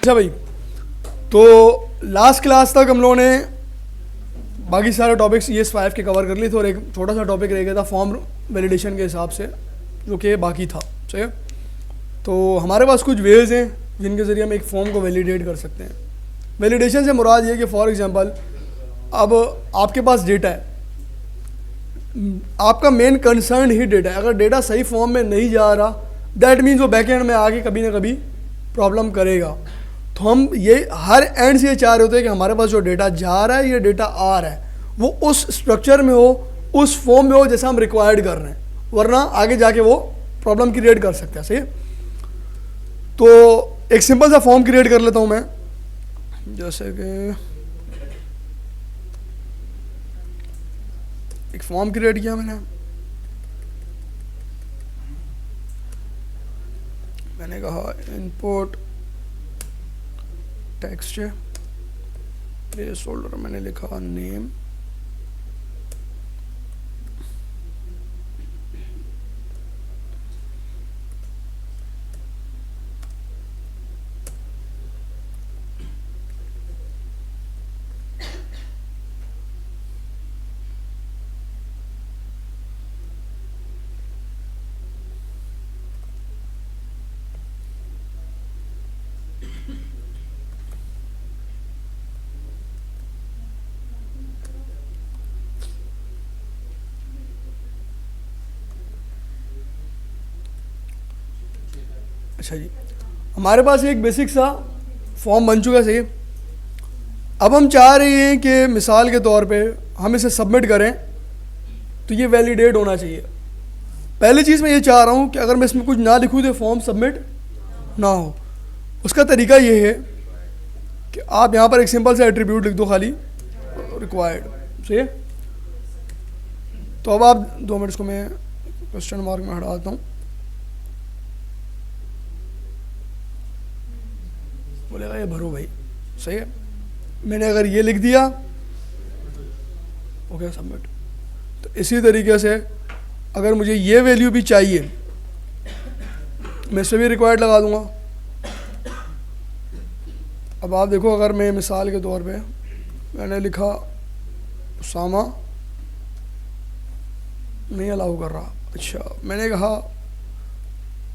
अच्छा भाई, तो लास्ट क्लास तक हम लोगों ने बाकी सारे टॉपिक्स ES5 के कवर कर लिए थे और एक छोटा सा टॉपिक रह गया था फॉर्म वैलिडेशन के हिसाब से, जो कि बाकी था। सही है। तो हमारे पास कुछ वेज हैं जिनके ज़रिए हम एक फॉर्म को वैलिडेट कर सकते हैं। वैलिडेशन से मुराद ये कि फॉर एग्जांपल अब आपके पास डेटा है, आपका मेन कंसर्न ही डेटा है। अगर डेटा सही फॉर्म में नहीं जा रहा, दैट मीन्स वो बैकएंड में आके कभी ना कभी प्रॉब्लम करेगा। तो हम ये हर एंड से ये चाह रहे होते हैं कि हमारे पास जो डेटा जा रहा है या डेटा आ रहा है वो उस स्ट्रक्चर में हो, उस फॉर्म में हो जैसा हम रिक्वायर्ड कर रहे हैं, वरना आगे जाके वो प्रॉब्लम क्रिएट कर सकते हैं। सही है। तो एक सिंपल सा फॉर्म क्रिएट कर लेता हूँ मैं, जैसे कि एक फॉर्म क्रिएट किया मैंने कहा इनपुट टेक्स्ट है, प्लेस होल्डर मैंने लिखा नेम, अच्छा जी, हमारे पास एक बेसिक सा फॉर्म बन चुका है। सही है। अब हम चाह रहे हैं कि मिसाल के तौर पे हम इसे सबमिट करें तो ये वैलिडेट होना चाहिए। पहली चीज़ मैं ये चाह रहा हूँ कि अगर मैं इसमें कुछ ना लिखूँ तो फॉर्म सबमिट ना हो। उसका तरीका ये है कि आप यहाँ पर एक सिंपल सा एट्रीब्यूट लिख दो, खाली रिक्वायर्ड। सही है। तो अब आप 2 मिनट को मैं क्वेश्चन मार्क में हटा देता हूँ। बोलेगा ये भरो भाई। सही है। मैंने अगर ये लिख दिया ओके सबमिट। तो इसी तरीके से अगर मुझे ये वैल्यू भी चाहिए मैं इसे भी रिक्वायर्ड लगा दूंगा। अब आप देखो, अगर मैं मिसाल के तौर पे मैंने लिखा उसामा, नहीं अलाउ कर रहा। अच्छा, मैंने कहा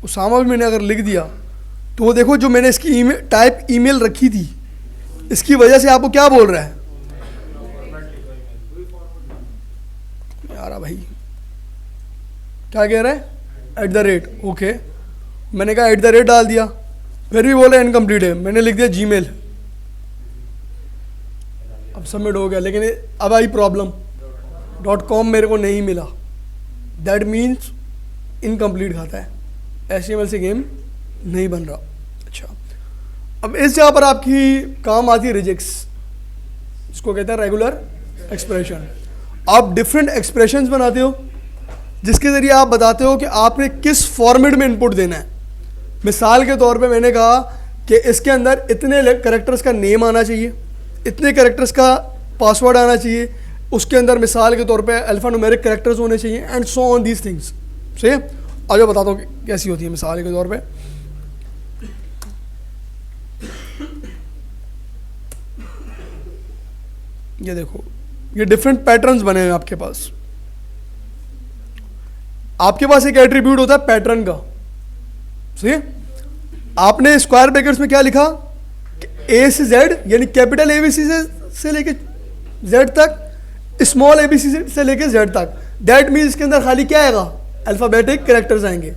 उसामा भी मैंने अगर लिख दिया तो वो देखो जो मैंने इसकी टाइप ईमेल रखी थी इसकी वजह से आपको क्या बोल रहा है यार भाई, क्या कह रहा है @ ओके। मैंने कहा @ डाल दिया, फिर भी बोला इनकम्प्लीट है। मैंने लिख दिया जीमेल, अब सबमिट हो गया। लेकिन अब आई प्रॉब्लम, .com मेरे को नहीं मिला, दैट मीन्स इनकम्प्लीट खाता है, HTML से गेम नहीं बन रहा। अच्छा, अब इस जगह पर आपकी काम आती है रिजेक्ट्स, इसको कहते हैं रेगुलर एक्सप्रेशन। आप डिफरेंट एक्सप्रेशंस बनाते हो जिसके ज़रिए आप बताते हो कि आपने किस फॉर्मेट में इनपुट देना है। मिसाल के तौर पे मैंने कहा कि इसके अंदर इतने कैरेक्टर्स का नेम आना चाहिए, इतने कैरेक्टर्स का पासवर्ड आना चाहिए, उसके अंदर मिसाल के तौर पे अल्फ़ान्यूमेरिक कैरेक्टर्स होने चाहिए and so on these things. सही है। आज मैं बताता हूँ कैसी होती है मिसाल के तौर पे। ये देखो, ये डिफरेंट पैटर्न्स बने हैं आपके पास। आपके पास एक एट्रीब्यूट होता है पैटर्न का। सही है। आपने स्क्वायर ब्रैकेट्स में क्या लिखा, A से Z, यानी कैपिटल ABC से लेके Z तक, स्मॉल ABC से लेके Z तक। दैट मीन्स इसके अंदर खाली क्या आएगा, अल्फाबेटिक कैरेक्टर्स आएंगे।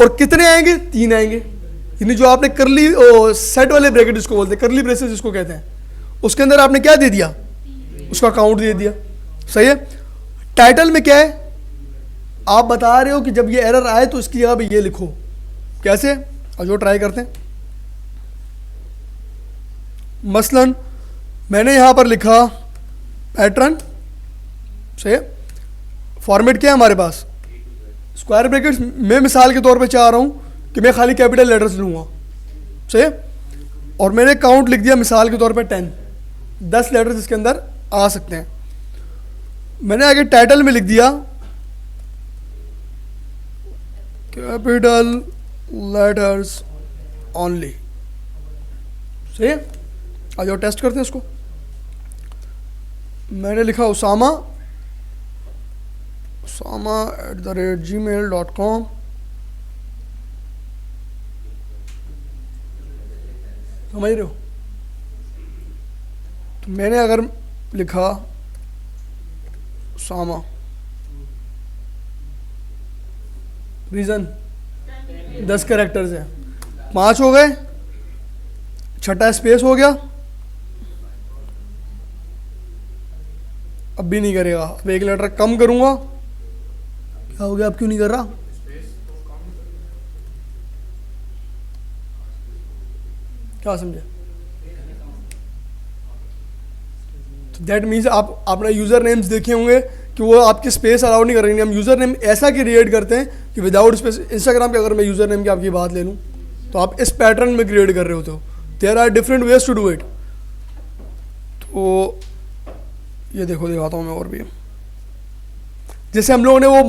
और कितने आएंगे, 3 आएंगे। यानी जो आपने करली सेट वाले ब्रैकेट जिसको बोलते हैं, करली ब्रेसेस जिसको कहते हैं, उसके अंदर आपने क्या दे दिया, उसका काउंट दे दिया। सही है। टाइटल में क्या है, आप बता रहे हो कि जब ये एरर आए तो इसकी जगह पे ये लिखो। कैसे, और जो ट्राई करते हैं। मसलन मैंने यहां पर लिखा पैटर्न। सही है। फॉर्मेट क्या है हमारे पास, स्क्वायर ब्रैकेट्स। मैं मिसाल के तौर पे चाह रहा हूं कि मैं खाली कैपिटल लेटर्स लूंगा। सही है। और मैंने काउंट लिख दिया मिसाल के तौर पे 10 लेटर्स इसके अंदर आ सकते हैं। मैंने आगे टाइटल में लिख दिया कैपिटल लेटर्स ओनली। सही है, आ जाओ टेस्ट करते हैं इसको। मैंने लिखा उसामा @gmail.com। समझ रहे हो? तो मैंने अगर लिखा उसामा, रीज़न 10 कैरेक्टर्स हैं, 5 हो गए, छठा स्पेस हो गया, अब भी नहीं करेगा। अब एक लेटर कम करूंगा, क्या हो गया? अब क्यों नहीं कर रहा? क्या समझे? तो दैट मीन्स आप अपना यूज़र नेम्स देखे होंगे कि वो आपकी स्पेस अलाउ नहीं कर रही। हम यूज़र नेम ऐसा क्रिएट करते हैं कि विदाउट स्पेस। इंस्टाग्राम पे अगर मैं यूज़र नेम की आपकी बात ले लूँ तो आप इस पैटर्न में क्रिएट कर रहे होते हो। There are different ways to do it. तो ये देखो, दिखाता हूँ मैं और भी। जैसे हम लोगों ने वो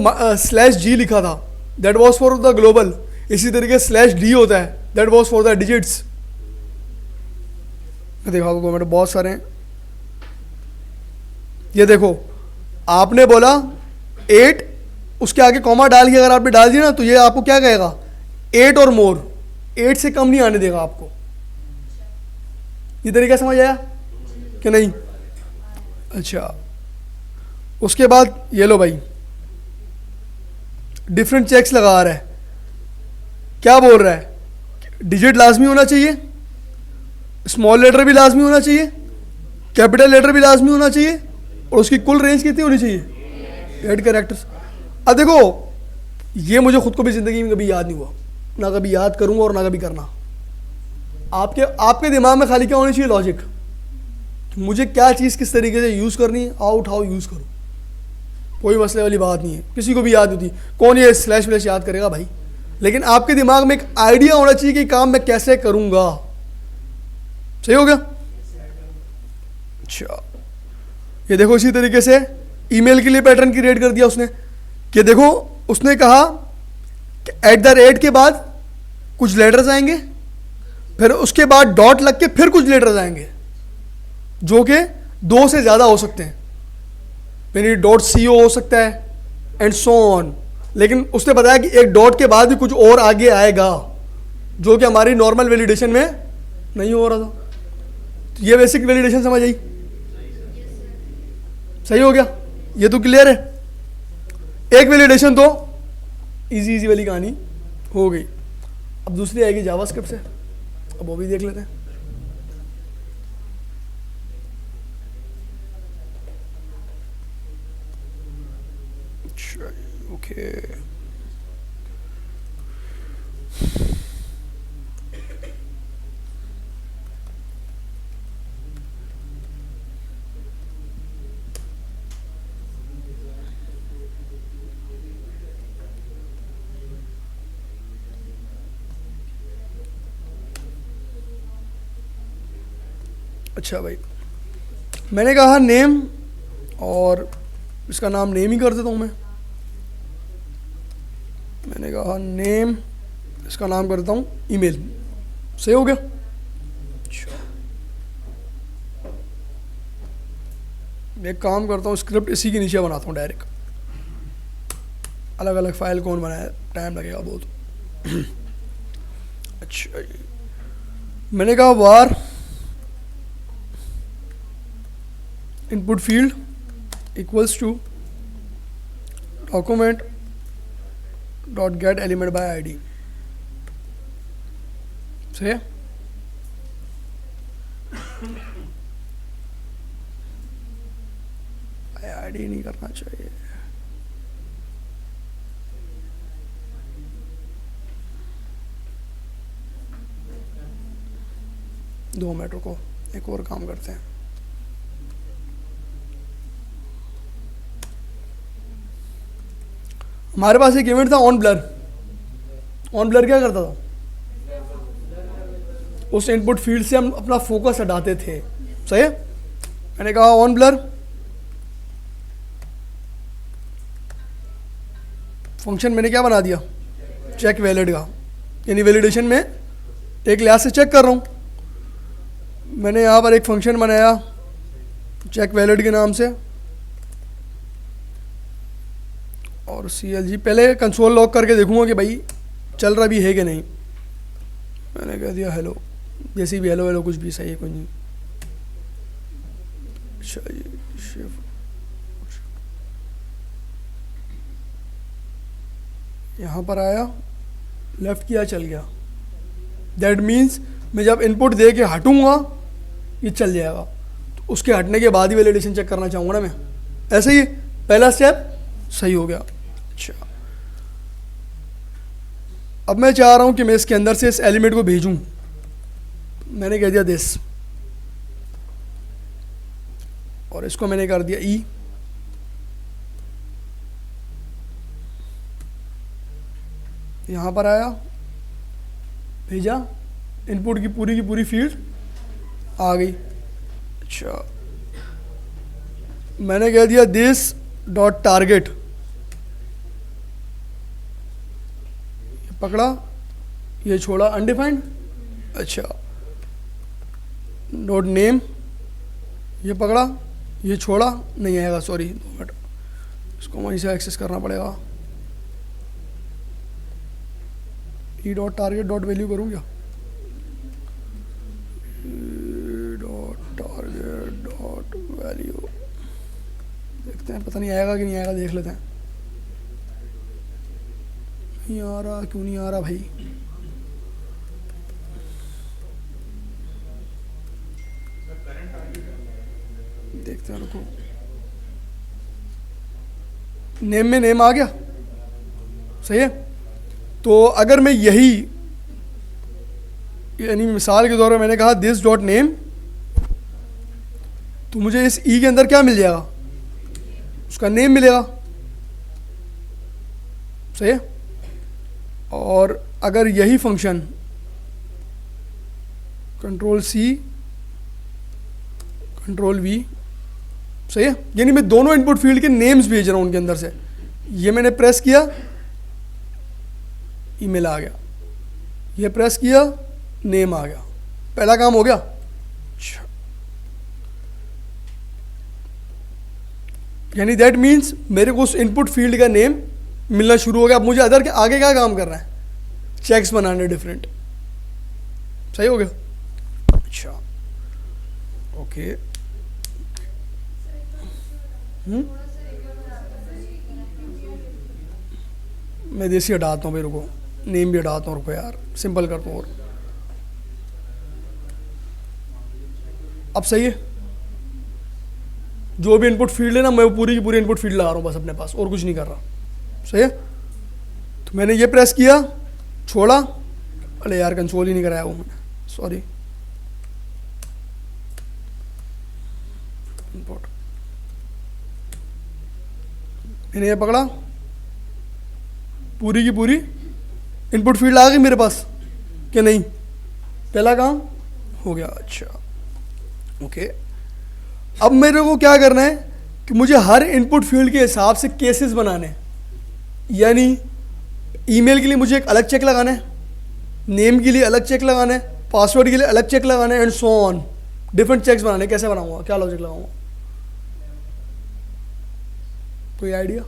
/G लिखा था, that was for the global. इसी तरीके /D होता है, that was for the digits. मैं दिखाता हूँ, मेरे बहुत सारे हैं। ये देखो, आपने बोला 8, उसके आगे कॉमा डाल के अगर आपने डाल दिया ना तो ये आपको क्या कहेगा? 8 और मोर, 8 से कम नहीं आने देगा आपको। ये तरीका समझ आया कि नहीं? अच्छा, उसके बाद ये लो भाई, डिफरेंट चेक्स लगा रहा है। क्या बोल रहा है? डिजिट लाजमी होना चाहिए, स्मॉल लेटर भी लाजमी होना चाहिए, कैपिटल लेटर भी लाजमी होना चाहिए, और उसकी कुल रेंज कितनी होनी चाहिए? 8 कैरेक्टर्स। अब देखो, ये मुझे खुद को भी ज़िंदगी में कभी याद नहीं हुआ, ना कभी याद करूंगा और ना कभी करना। आपके दिमाग में खाली क्या होनी चाहिए? लॉजिक। मुझे क्या चीज़ किस तरीके से यूज़ करनी है, आउट हाउ यूज़ करूँ, कोई मसले वाली बात नहीं है। किसी को भी याद होती, कौन ये // याद करेगा भाई? लेकिन आपके दिमाग में एक आइडिया होना चाहिए कि काम मैं कैसे करूँगा। सही हो गया? अच्छा, ये देखो, इसी तरीके से ईमेल के लिए पैटर्न क्रिएट कर दिया उसने कि देखो, उसने कहा कि @ के बाद कुछ लेटर्स आएंगे, फिर उसके बाद डॉट लग के फिर कुछ लेटर्स आएंगे जो कि 2 से ज़्यादा हो सकते हैं, यानी .co हो सकता है एंड सो ऑन। लेकिन उसने बताया कि एक डॉट के बाद भी कुछ और आगे आएगा जो कि हमारी नॉर्मल वैलिडेशन में नहीं हो रहा था। तो ये बेसिक वैलिडेशन समझ आई? सही हो गया? ये तो क्लियर है। एक वैलिडेशन तो इजी वाली कहानी हो गई। अब दूसरी आएगी जावास्क्रिप्ट से, अब वो भी देख लेते हैं। ओके, अच्छा भाई, मैंने कहा नेम, और इसका नाम नेम ही कर देता हूँ मैं। मैंने कहा नेम, इसका नाम कर देता हूँ ईमेल। सही हो गया? अच्छा, मैं एक काम करता हूँ, स्क्रिप्ट इसी के नीचे बनाता हूँ डायरेक्ट। अलग अलग फाइल कौन बनाया, टाइम लगेगा बहुत। अच्छा, मैंने कहा var input field equals to document dot get element by ID. सही है? आईडी नहीं करना चाहिए। दो मिनट रुको, एक और काम करते हैं। हमारे पास एक इवेंट था ऑन ब्लर। ऑन ब्लर क्या करता था? उस इनपुट फील्ड से हम अपना फोकस हटाते थे। सही है? मैंने कहा ऑन ब्लर फंक्शन मैंने क्या बना दिया? चेक वैलिड का, यानी वैलिडेशन में एक लिहाज से चेक कर रहा हूँ। मैंने यहाँ पर एक फंक्शन बनाया चेक वैलिड के नाम से, और CLG पहले कंसोल लॉग करके देखूंगा कि भाई चल रहा भी है कि नहीं। मैंने कह दिया हेलो, जैसे भी हेलो हेलो कुछ भी सही है, कोई नहीं। अच्छा जी, यहाँ पर आया, लेफ़्ट किया, चल गया। दैट मीन्स मैं जब इनपुट दे के हटूँगा ये चल जाएगा, तो उसके हटने के बाद ही वैलिडेशन चेक करना चाहूँगा ना मैं। ऐसे ही पहला स्टेप सही हो गया। अच्छा, अब मैं चाह रहा हूँ कि मैं इसके अंदर से इस एलिमेंट को भेजूँ। मैंने कह दिया दिस, और इसको मैंने कर दिया ई। यहाँ पर आया, भेजा, इनपुट की पूरी फील्ड आ गई। अच्छा, मैंने कह दिया दिस डॉट टारगेट, पकड़ा, ये छोड़ा अनडिफाइंड। अच्छा, डॉट नेम, ये पकड़ा, ये छोड़ा, नहीं आएगा, सॉरी 2 मिनट, इसको वहीं से एक्सेस करना पड़ेगा। E dot target dot value करूँ क्या? डॉट टारगेट डॉट वैल्यू, देखते हैं, पता नहीं आएगा कि नहीं आएगा, देख लेते हैं। नहीं आ रहा, क्यों नहीं आ रहा भाई? देखते हैं, रुको। नेम में नेम आ गया, सही है। तो अगर मैं यही, यानी मिसाल के तौर पर मैंने कहा दिस डॉट नेम, तो मुझे इस ई के अंदर क्या मिल जाएगा? उसका नेम मिलेगा, सही है। और अगर यही function control C control V, सही है, यानी मैं दोनों इनपुट फील्ड के नेम्स भेज रहा हूं उनके अंदर से। ये मैंने प्रेस किया, ईमेल आ गया, ये प्रेस किया, नेम आ गया, पहला काम हो गया। यानी दैट मीन्स मेरे को उस इनपुट फील्ड का नेम मिलना शुरू हो गया। अब मुझे अदर के आगे क्या काम करना है? चेक्स बनाने डिफरेंट, सही हो गया। अच्छा, ओके। मैं देसी हटाता हूँ भाई, रुको, नेम भी हटाता हूँ, रुको यार, सिंपल करता हूँ। और अब सही है, जो भी इनपुट फील्ड है ना, मैं वो पूरी की पूरी इनपुट फील्ड ला रहा हूँ बस अपने पास, और कुछ नहीं कर रहा, सही है। तो मैंने ये प्रेस किया, छोड़ा, अरे यार कंसोल ही नहीं कराया वो मैंने, सॉरी। इनपुट मैंने ये पकड़ा, पूरी की पूरी इनपुट फील्ड आ गई मेरे पास कि नहीं? पहला काम हो गया। अच्छा, ओके। अब मेरे को क्या करना है कि मुझे हर इनपुट फील्ड के हिसाब से केसेस बनाने, यानी ईमेल के लिए मुझे एक अलग चेक लगाना है, नेम के लिए अलग चेक लगाना है, पासवर्ड के लिए अलग चेक लगाना है, and so on, different checks बनाने। कैसे बनाऊंगा, क्या लॉजिक लगाऊंगा? कोई आइडिया?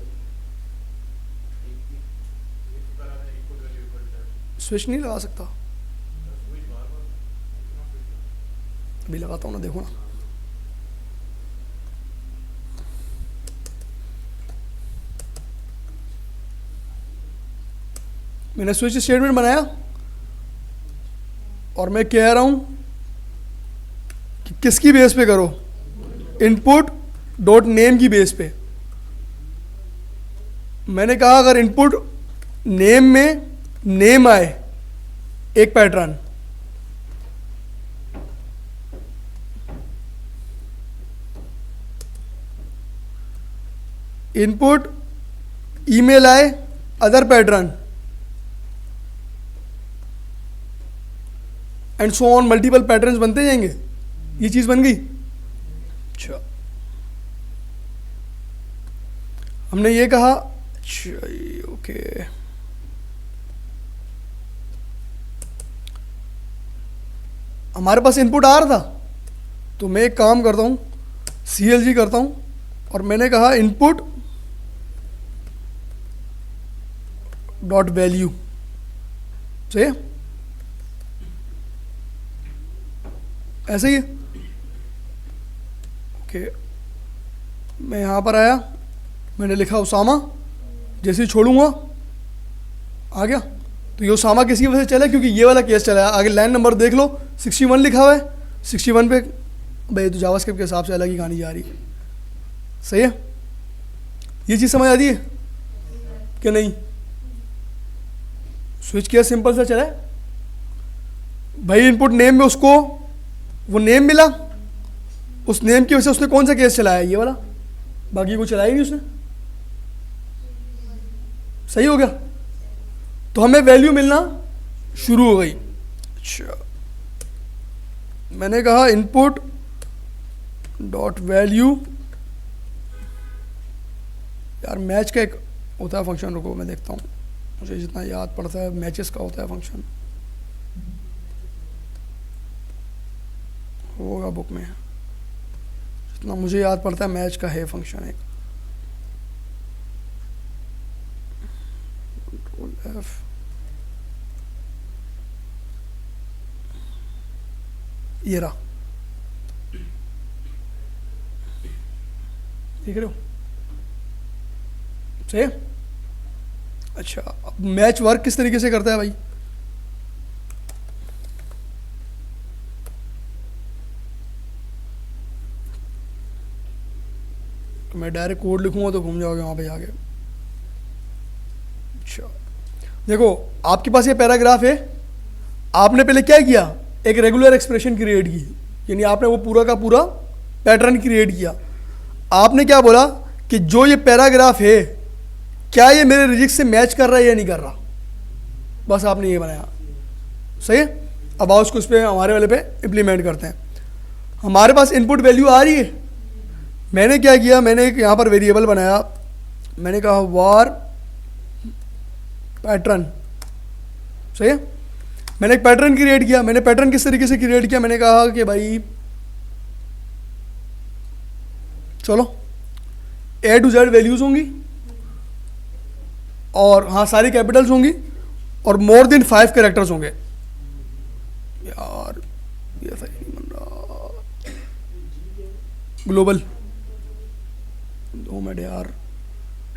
स्विच नहीं लगा सकता? अभी लगाता हूँ ना, देखो ना। मैंने स्विच स्टेटमेंट बनाया और मैं कह रहा हूं कि किसकी बेस पे करो? इनपुट डॉट नेम की बेस पे। मैंने कहा अगर इनपुट नेम में नेम आए, एक पैटर्न, इनपुट ईमेल आए, other pattern, and so on, multiple patterns बनते जाएंगे। ये चीज बन गई। अच्छा, हमने ये कहा, अच्छा ओके, हमारे पास इनपुट आ रहा था, तो मैं एक काम करता हूँ, CLG करता हूँ और मैंने कहा इनपुट डॉट वैल्यू से ऐसे ही ओके। मैं यहाँ पर आया, मैंने लिखा उसामा, जैसे ही छोड़ूंगा आ गया। तो ये उसामा किसी वजह से चला क्योंकि ये वाला केस चला है। आगे लाइन नंबर देख लो, 61 लिखा हुआ है, 61 पे भाई तो जावास्क्रिप्ट के हिसाब से अलग ही कहानी जा रही है। सही है, ये चीज़ समझ आती है कि नहीं? स्विच केस सिंपल सा चला है भाई। इनपुट नेम में उसको वो नेम मिला, उस नेम की वजह से उसने कौन सा केस चलाया? ये वाला, बाकी को चलाया ही नहीं उसने। सही हो गया, तो हमें वैल्यू मिलना शुरू हो गई। अच्छा, मैंने कहा इनपुट डॉट वैल्यू, यार मैच का एक होता है फंक्शन, रुको मैं देखता हूँ, मुझे जितना याद पड़ता है मैचेस का होता है फंक्शन, होगा बुक में, जितना मुझे याद पड़ता है मैच का है फंक्शन एक। कंट्रोल F, ये रहा, देख रहे हो? सही है। अच्छा, अब मैच वर्क किस तरीके से करता है भाई? तो मैं डायरेक्ट कोड लिखूंगा तो घूम जाओगे वहां पे जाके। अच्छा देखो, आपके पास ये पैराग्राफ है, आपने पहले क्या किया? एक रेगुलर एक्सप्रेशन क्रिएट की, यानी आपने वो पूरा का पूरा पैटर्न क्रिएट किया। आपने क्या बोला कि जो ये पैराग्राफ है क्या ये मेरे रिजिक्स से मैच कर रहा है या नहीं कर रहा, बस आपने ये बनाया। सही है, अब आओ उसको इस पर हमारे वाले पे इम्प्लीमेंट करते हैं। हमारे पास इनपुट वैल्यू आ रही है, मैंने क्या किया, मैंने एक यहाँ पर वेरिएबल बनाया, मैंने कहा वार पैटर्न। सही है, मैंने एक पैटर्न क्रिएट किया। मैंने पैटर्न किस तरीके से क्रिएट किया? मैंने कहा कि भाई चलो A to Z वैल्यूज होंगी और हाँ सारी कैपिटल्स होंगी और मोर देन 5 कैरेक्टर्स होंगे। यार ये सही नहीं बन रहा, ग्लोबल 2 मिनट यार,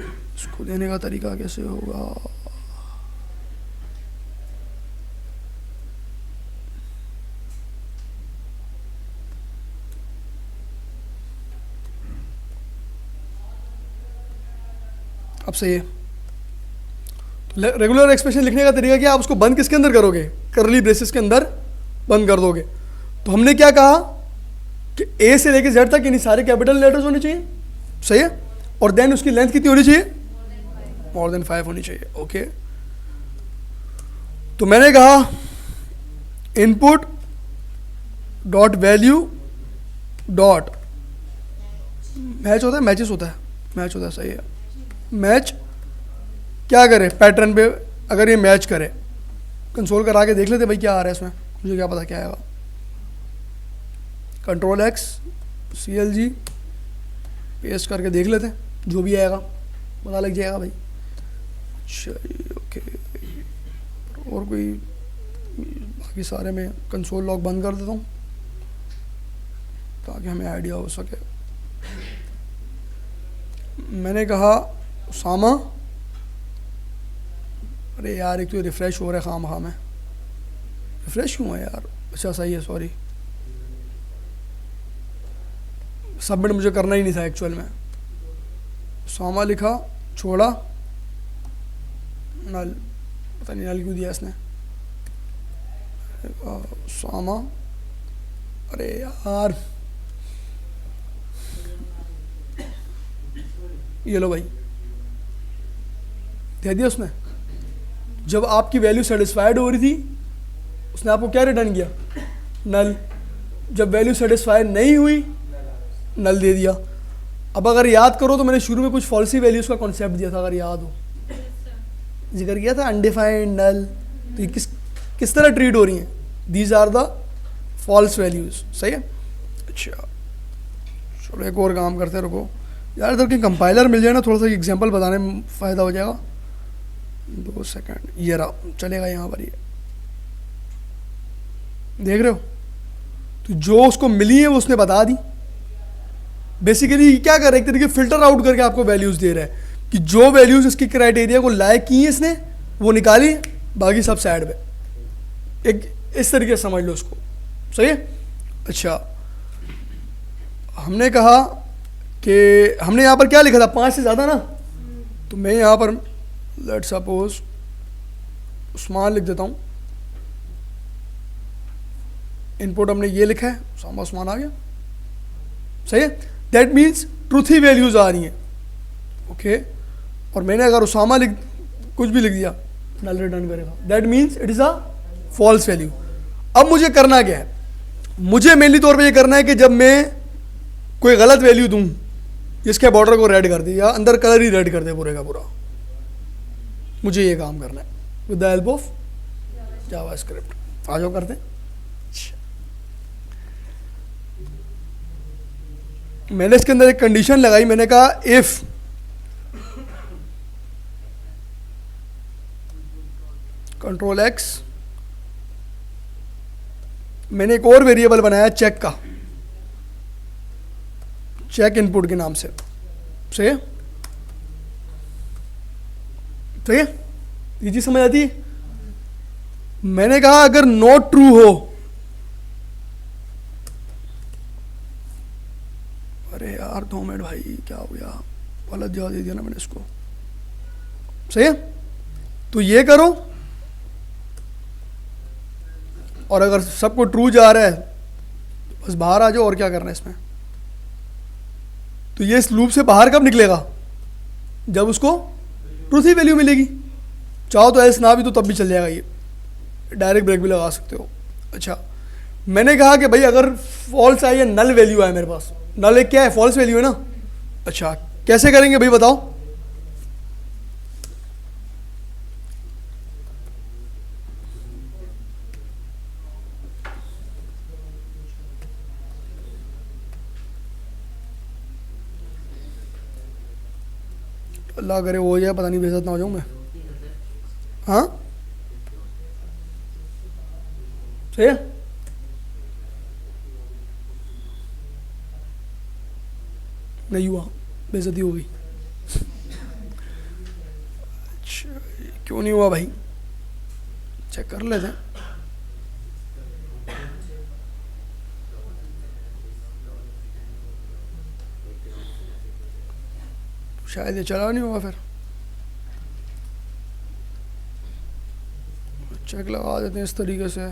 इसको देने का तरीका कैसे होगा? अब सही है। रेगुलर एक्सप्रेशन लिखने का तरीका क्या? आप उसको बंद किसके अंदर करोगे? करली ब्रेसेस के अंदर बंद कर दोगे। तो हमने क्या कहा कि A से लेके Z तक यानी सारे कैपिटल लेटर्स होने चाहिए। सही है, और देन उसकी लेंथ कितनी होनी चाहिए? मोर देन 5 होनी चाहिए। ओके, तो मैंने कहा input dot value dot match होता है, मैचेस होता है, मैच होता है। सही है, मैच क्या करे पैटर्न पे, अगर ये मैच करे, कंसोल करा के देख लेते भाई क्या आ रहा है इसमें, मुझे क्या पता क्या आएगा। कंट्रोल X CLG पेस्ट करके देख लेते हैं, जो भी आएगा पता लग जाएगा भाई। चलिए ओके, और कोई बाकी सारे में कंसोल लॉग बंद कर देता हूँ ताकि हमें आइडिया हो सके। मैंने कहा उसामा, अरे यार एक तो रिफ़्रेश हो रहा है खाम में, रिफ़्रेश क्यों है यार? अच्छा सही है, सॉरी, सबमिट मुझे करना ही नहीं था एक्चुअल में। उसामा लिखा, छोड़ा, नल, पता नहीं नल क्यों दिया इसने। उसामा, अरे यार ये लो भाई, दे दिया उसने। जब आपकी वैल्यू सेटिस्फाइड हो रही थी उसने आपको क्या रिटर्न किया? नल। जब वैल्यू सेटिस्फाइड नहीं हुई नल दे दिया। अब अगर याद करो तो मैंने शुरू में कुछ फॉल्सी वैल्यूज़ का कॉन्सेप्ट दिया था, अगर याद हो, जिक्र किया था अनडिफाइंड नल। तो ये किस तरह ट्रीट हो रही हैं? These are the false values. सही है, अच्छा चलो एक और काम करते हैं, रुको यार, इधर की कंपाइलर मिल जाए ना, थोड़ा सा एग्जांपल बताने में फ़ायदा हो जाएगा। 2 सेकंड, ये रहा, चलेगा यहाँ पर, ये देख रहे हो, तो जो उसको मिली है वो उसने बता दी। बेसिकली क्या कर रहा है, एक तरीके फिल्टर आउट करके आपको वैल्यूज़ दे रहा है कि जो वैल्यूज़ इसकी क्राइटेरिया को लायक की है इसने वो निकाली, बाकी सब साइड पे, एक इस तरीके से समझ लो उसको, सही है। अच्छा हमने कहा कि हमने यहाँ पर क्या लिखा था, 5 से ज़्यादा ना, तो मैं यहाँ पर लेट सपोज उस्मान लिख देता हूँ। इनपुट हमने ये लिखा है, उसामा उस्मान आ गया, सही है। That means truthy values आ रही हैं, ओके। और मैंने अगर उसामा कुछ भी लिख दिया, नल रिटर्न करेगा, that means it is a false value. अब मुझे करना क्या है, मुझे मेनली तौर पे ये करना है कि जब मैं कोई गलत वैल्यू दूं, इसके बॉर्डर को रेड कर दे या अंदर कलर ही रेड कर दे पूरे का पूरा, मुझे ये काम करना है with the help of JavaScript. आ जाओ करते हैं। मैंने इसके अंदर एक कंडीशन लगाई, मैंने कहा इफ कंट्रोल एक्स, मैंने एक और वेरिएबल बनाया चेक का, चेक इनपुट के नाम से, सही है, सही है, ये चीज समझ आती है। मैंने कहा अगर नॉट ट्रू हो, अरे यार 2 मिनट भाई, क्या हो गया, गलत जवाब दे दिया ना मैंने इसको, सही है। तो ये करो, और अगर सबको ट्रू जा रहा है बस बाहर आ जाओ, और क्या करना है इसमें। तो ये इस लूप से बाहर कब निकलेगा, जब उसको ट्रूथ ही वैल्यू मिलेगी। चाहो तो ऐसे ना भी तो तब भी चल जाएगा, ये डायरेक्ट ब्रेक भी लगा सकते हो। अच्छा मैंने कहा कि भाई अगर फॉल्स आए या नल वैल्यू आए मेरे पास, नल एक क्या है, फॉल्स वैल्यू है ना। अच्छा कैसे करेंगे भाई बताओ। अल्लाह करे हो जाए, पता नहीं बेइज्जत ना हो जाऊं मैं। हाँ सही है। नहीं हुआ, बेइज्जती हो गई। अच्छा क्यों नहीं हुआ भाई, चेक कर लेते हैं। शायद ये चला नहीं होगा, फिर चेक लगा देते हैं इस तरीके से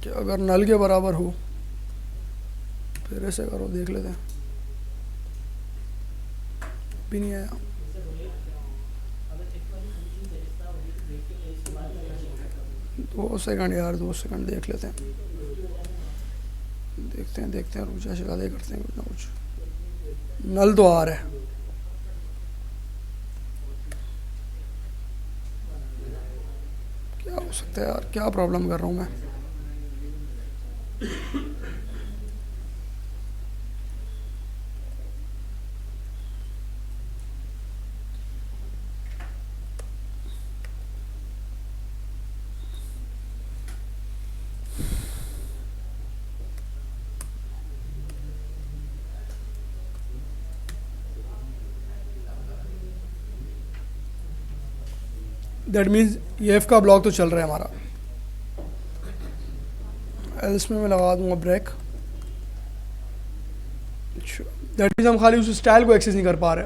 कि अगर नल के बराबर हो, फिर ऐसे करो, देख लेते हैं। भी नहीं आया, दो सेकंड यार, 2 सेकंड देख लेते हैं, देखते हैं रुक जा, शिकायत करते हैं कुछ ना कुछ। नल तो आ रहा है, क्या हो सकता है यार, क्या प्रॉब्लम कर रहा हूँ मैं। दैट मीन्स ये एफ का ब्लॉक तो चल रहा है हमारा, एल्स में मैं लगा दूंगा ब्रेक। अच्छा दैट मीन्स हम खाली उस स्टाइल को एक्सेस नहीं कर पा रहे,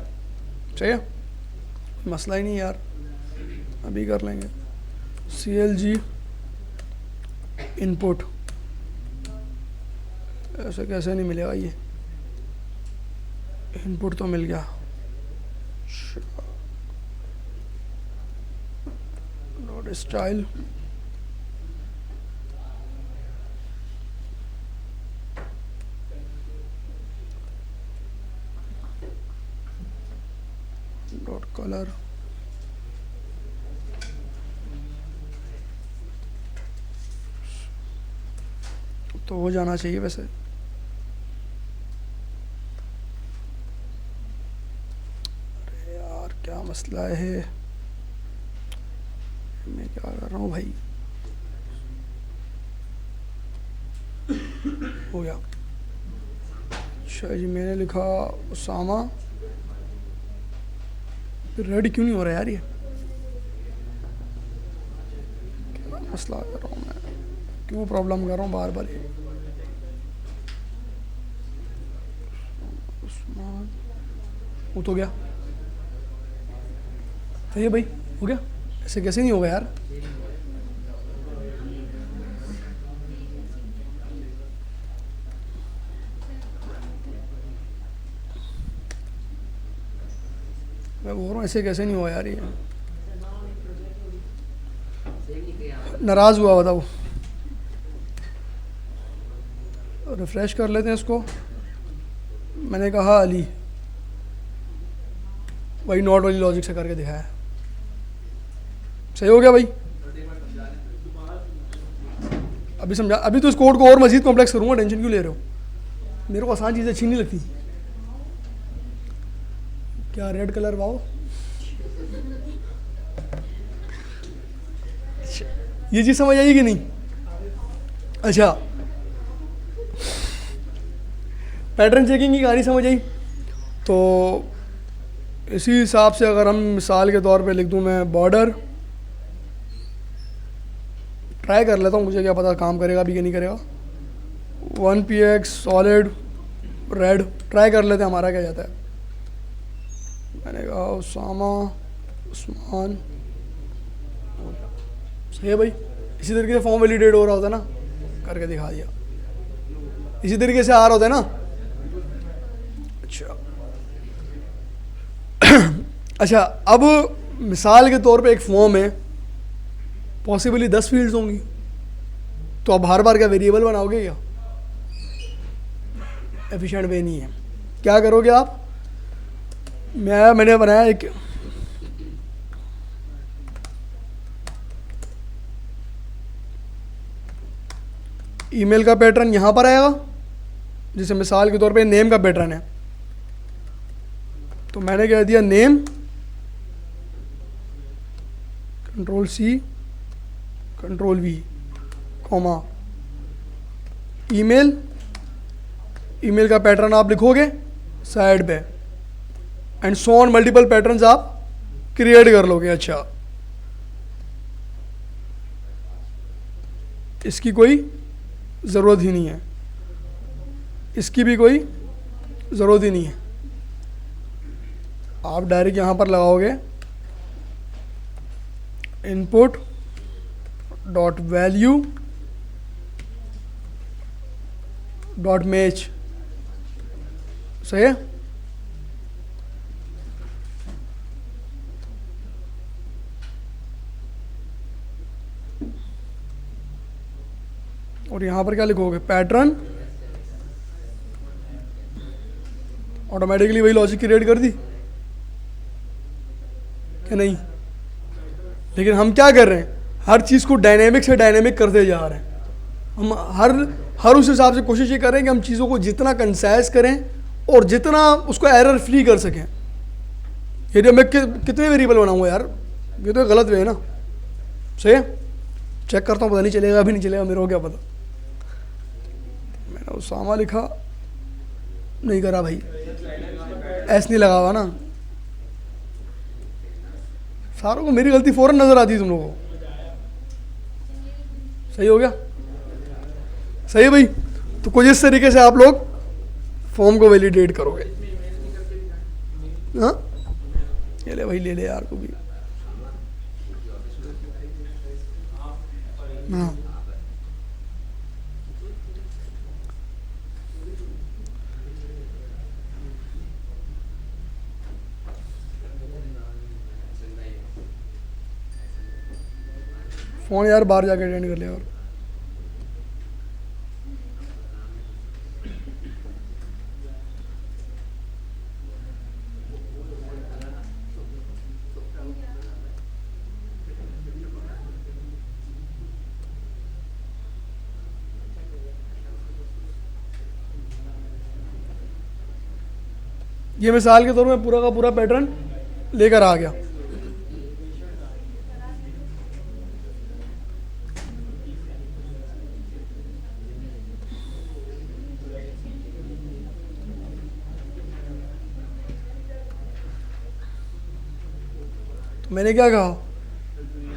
सही है, मसला ही नहीं यार, अभी कर लेंगे। CLG इनपुट, ऐसे कैसे नहीं मिलेगा, ये इनपुट तो मिल गया। डॉट स्टाइल, डॉट कलर, तो हो जाना चाहिए वैसे। अरे यार क्या मसला है, मैं क्या कर रहा हूँ भाई। हो गया। अच्छा जी, मैंने लिखा उसामा, रेड क्यों नहीं हो रहा यार, ये क्या मसला कर रहा हूँ मैं, क्यों प्रॉब्लम कर रहा हूँ बार बार ये। उस्मान, वो तो गया। सही है भाई, हो गया। ऐसे कैसे नहीं होगा यार। मैं बोल रहा हूँ ऐसे कैसे नहीं हुआ यार ये। नाराज़ हुआ बताओ। रिफ्रेश कर लेते हैं इसको। मैंने कहा अली, वही नॉट वाली लॉजिक से करके दिखाया। सही हो गया भाई। अभी समझा, अभी तो इस कोड को और मजीद कॉम्प्लेक्स करूँगा, टेंशन क्यों ले रहे हो। मेरे को आसान चीज़ें अच्छी नहीं लगती। क्या रेड कलर वाओ, ये चीज़ समझ आई कि नहीं। अच्छा, पैटर्न चेकिंग की कहानी समझ आई। तो इसी हिसाब से अगर हम मिसाल के तौर पे लिख दूं मैं बॉर्डर, ट्राई कर लेता हूँ, मुझे क्या पता काम करेगा भी कि नहीं करेगा। 1px सॉलिड रेड, ट्राई कर लेते हैं हमारा क्या जाता है। मैंने कहा उसामा उस्मान, सही है भाई। इसी तरीके से फॉर्म वैलिडेट हो रहा होता है ना, करके दिखा दिया। इसी तरीके से आ रहा होता है ना। अच्छा अच्छा, अब मिसाल के तौर पे एक फॉर्म है, पॉसिबली 10 फील्ड्स होंगी, तो अब हर बार क्या वेरिएबल बनाओगे क्या। एफिशिएंट वे नहीं है। क्या करोगे आप, मैंने बनाया एक ईमेल का पैटर्न यहाँ पर आएगा, जैसे मिसाल के तौर पे नेम का पैटर्न है। तो मैंने कह दिया name, control C control V, comma email. Email का पैटर्न आप लिखोगे साइड पे, and so on multiple patterns आप क्रिएट कर लोगे। अच्छा, इसकी कोई ज़रूरत ही नहीं है, इसकी भी कोई ज़रूरत ही नहीं है। आप डायरेक्ट यहाँ पर लगाओगे input dot value dot match. सही है। और यहाँ पर क्या लिखोगे, पैटर्न। ऑटोमेटिकली वही लॉजिक क्रिएट कर दी कि नहीं। लेकिन हम क्या कर रहे हैं, हर चीज़ को डायनेमिक से डायनेमिक करते जा रहे हैं। हम हर उस हिसाब से कोशिश ये कर रहे हैं कि हम चीज़ों को जितना कंसाइज करें और जितना उसको एरर फ्री कर सकें। ये मैं कितने वेरिएबल बनाऊंगा यार, ये तो गलत वे है ना। सही है, चेक करता हूँ, पता नहीं चलेगा, अभी नहीं चलेगा, मेरे को क्या पता। मैंने उसामा लिखा, नहीं करा भाई, ऐस नहीं लगा हुआ ना। सारों को मेरी गलती फ़ौरन नज़र आती है तुम लोगों को। सही हो गया, सही है भाई। तो कुछ इस तरीके से आप लोग फॉर्म को वैलिडेट करोगे। हाँ, ये ले भाई, ले ले यार को भी। हाँ, फ़ोन यार बाहर जाके अटेंड कर लिया। और ये मिसाल के तौर में पूरा का पूरा पैटर्न लेकर आ गया। तो मैंने क्या कहा,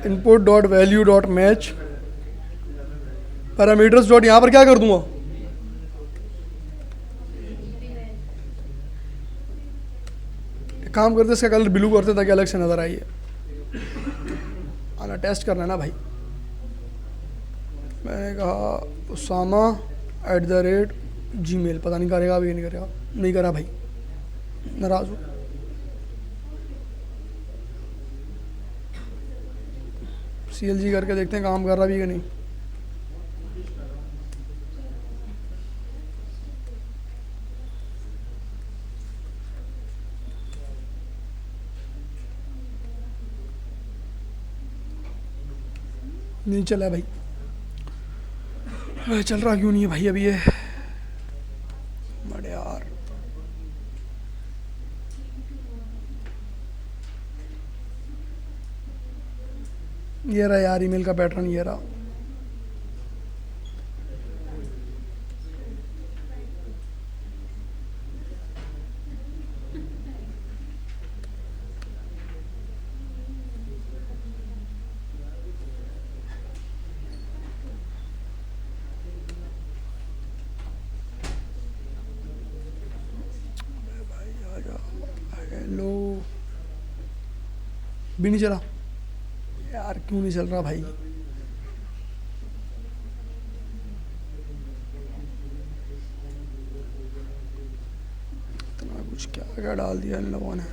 input dot value dot match parameters dot, यहाँ पर क्या कर दूंगा, काम करते इसका कलर ब्लू करते ताकि अलग से नज़र आइए। आना टेस्ट करना है ना भाई। मैंने कहा usama@gmail, पता नहीं करेगा अभी, नहीं करेगा, नहीं करा भाई, नाराज़ हो। CLG करके देखते हैं काम कर रहा भी कि नहीं। नहीं चला भाई, चल रहा क्यों नहीं है भाई अभी ये, बड़े यार। ये रहा यार ईमेल का पैटर्न, ये रहा। हेलो, भी नहीं चला यार, क्यों नहीं चल रहा भाई। इतना कुछ क्या क्या डाल दिया इन लोगों ने।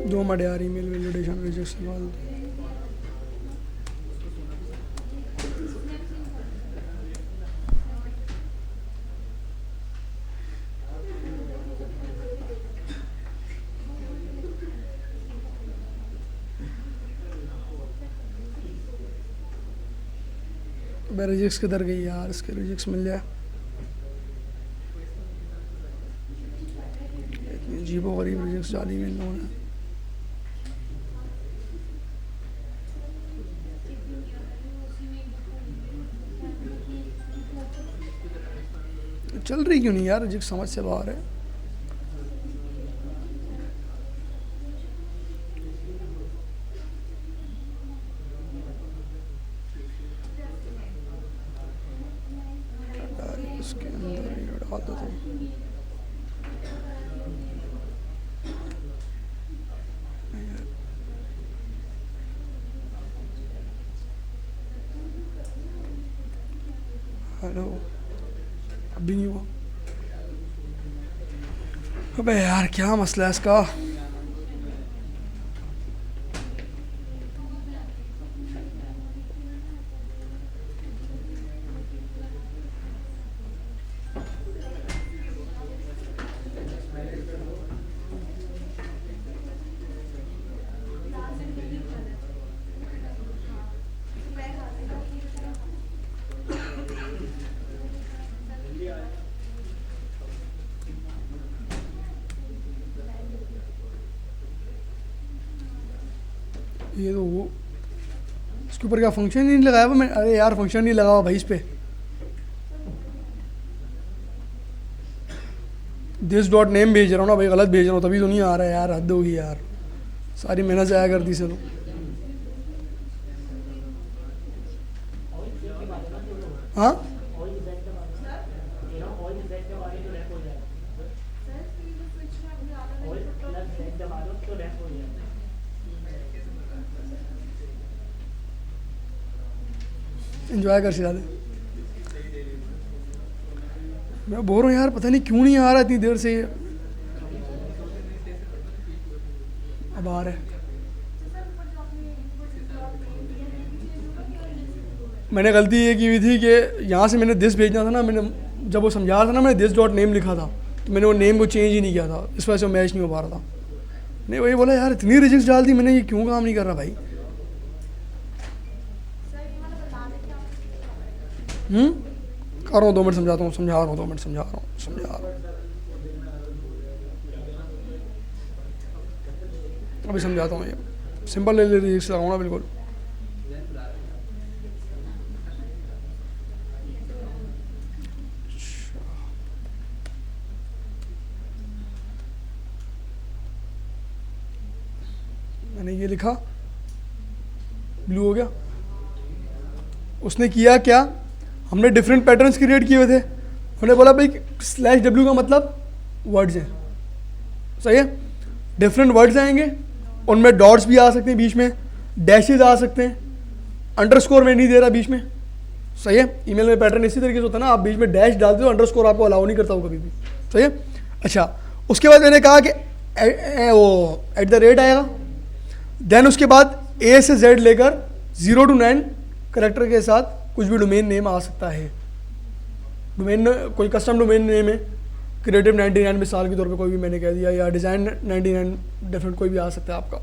दो मड यार, ईमेल वैलिडेशन रिजेक्शन वाल रिजेक्स किधर गई यार, इसके रिजेक्स मिल जाए। इतनी अजीबो गरीब रिजेक्स डाली में इन लोगों ने। चल रही क्यों नहीं यार रिजेक्ट, समझ से बाहर है। इसके अंदर ये डाल दो तुम। हेलो, अभी नहीं हुआ। अबे यार क्या मसला है इसका। ये तो वो इसके ऊपर क्या फंक्शन नहीं लगाया हुआ मैं। अरे यार फंक्शन नहीं लगा हुआ भाई इस पे। दिस डॉट नेम भेज रहा हूँ ना भाई, गलत भेज रहा हूँ तभी तो नहीं आ रहा है यार, हद होगी यार, सारी मेहनत जाया कर दी चलो। हाँ एंजॉय कर सिला दे। मैं बोल रहा हूँ यार पता नहीं क्यों नहीं आ रहा इतनी देर से। अब आ रहा है। मैंने गलती ये की हुई थी कि यहाँ से मैंने दिस भेजना था ना, मैंने जब वो समझा रहा था ना, मैंने दिस डॉट नेम लिखा था, तो मैंने वो नेम को चेंज ही नहीं किया था, इस वजह से वो मैच नहीं हो पा रहा था। नहीं वही बोला यार इतनी रिजिक्स डाल दी मैंने, ये क्यों काम नहीं कर रहा भाई। कर रहा हूँ 2 मिनट समझाता हूँ, समझा रहा हूँ 2 मिनट समझा रहा हूँ। अभी समझाता हूँ, ये सिंपल ले रिजिक्स लगाऊँ ना बिल्कुल। मैंने ये लिखा, ब्लू हो गया। उसने किया क्या, हमने डिफरेंट पैटर्न्स क्रिएट किए हुए थे। हमने बोला भाई /w का मतलब वर्ड्स हैं, सही है। डिफरेंट वर्ड्स आएंगे, उनमें डॉट्स भी आ सकते हैं, बीच में डैशेज आ सकते हैं, अंडरस्कोर में नहीं दे रहा बीच में, सही है। ईमेल में पैटर्न इसी तरीके से होता है ना, आप बीच में डैश डालते हो, अंडरस्कोर आपको अलाउ नहीं करता हो कभी भी, सही है। अच्छा, उसके बाद मैंने कहा कि वो @ आएगा। देन उसके बाद A से Z लेकर 0 to 9 करेक्टर के साथ कुछ भी डोमेन नेम आ सकता है। डोमेन कोई कस्टम डोमेन नेम है, क्रिएटिव 99 मिसाल के तौर पे कोई भी मैंने कह दिया, या डिज़ाइन 99 डिफरेंट कोई भी आ सकता है आपका।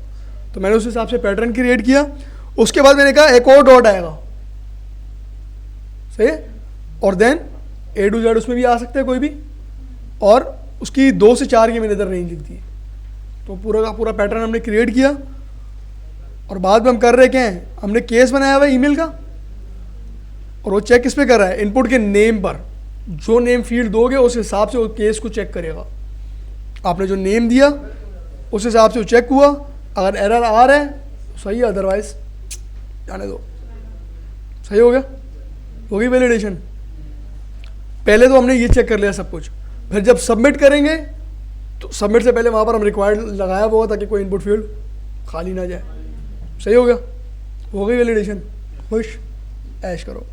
तो मैंने उस हिसाब से पैटर्न क्रिएट किया। उसके बाद मैंने कहा एक और डॉट आएगा, सही है। और देन A to Z उसमें भी आ सकता है कोई भी, और उसकी 2 से 4 की मैंने इधर रेंज लिख दी। तो पूरा का पूरा पैटर्न हमने क्रिएट किया। और बाद में हम कर रहे क्या हैं, हमने केस बनाया हुआ है ईमेल का, और वो चेक किस पे कर रहा है, इनपुट के नेम पर। जो नेम फील्ड दोगे उस हिसाब से वो केस को चेक करेगा। आपने जो नेम दिया उस हिसाब से वो चेक हुआ, अगर एरर आ रहा है सही है, अदरवाइज जाने दो। सही हो गया, होगी वैलिडेशन। पहले तो हमने ये चेक कर लिया सब कुछ, फिर जब सबमिट करेंगे तो सबमिट से पहले वहाँ पर हम रिक्वायर्ड लगाया हुआ ताकि कोई इनपुट फील्ड खाली ना जाए। सही हो गया, हो गई वैलिडेशन। खुश ऐश करो।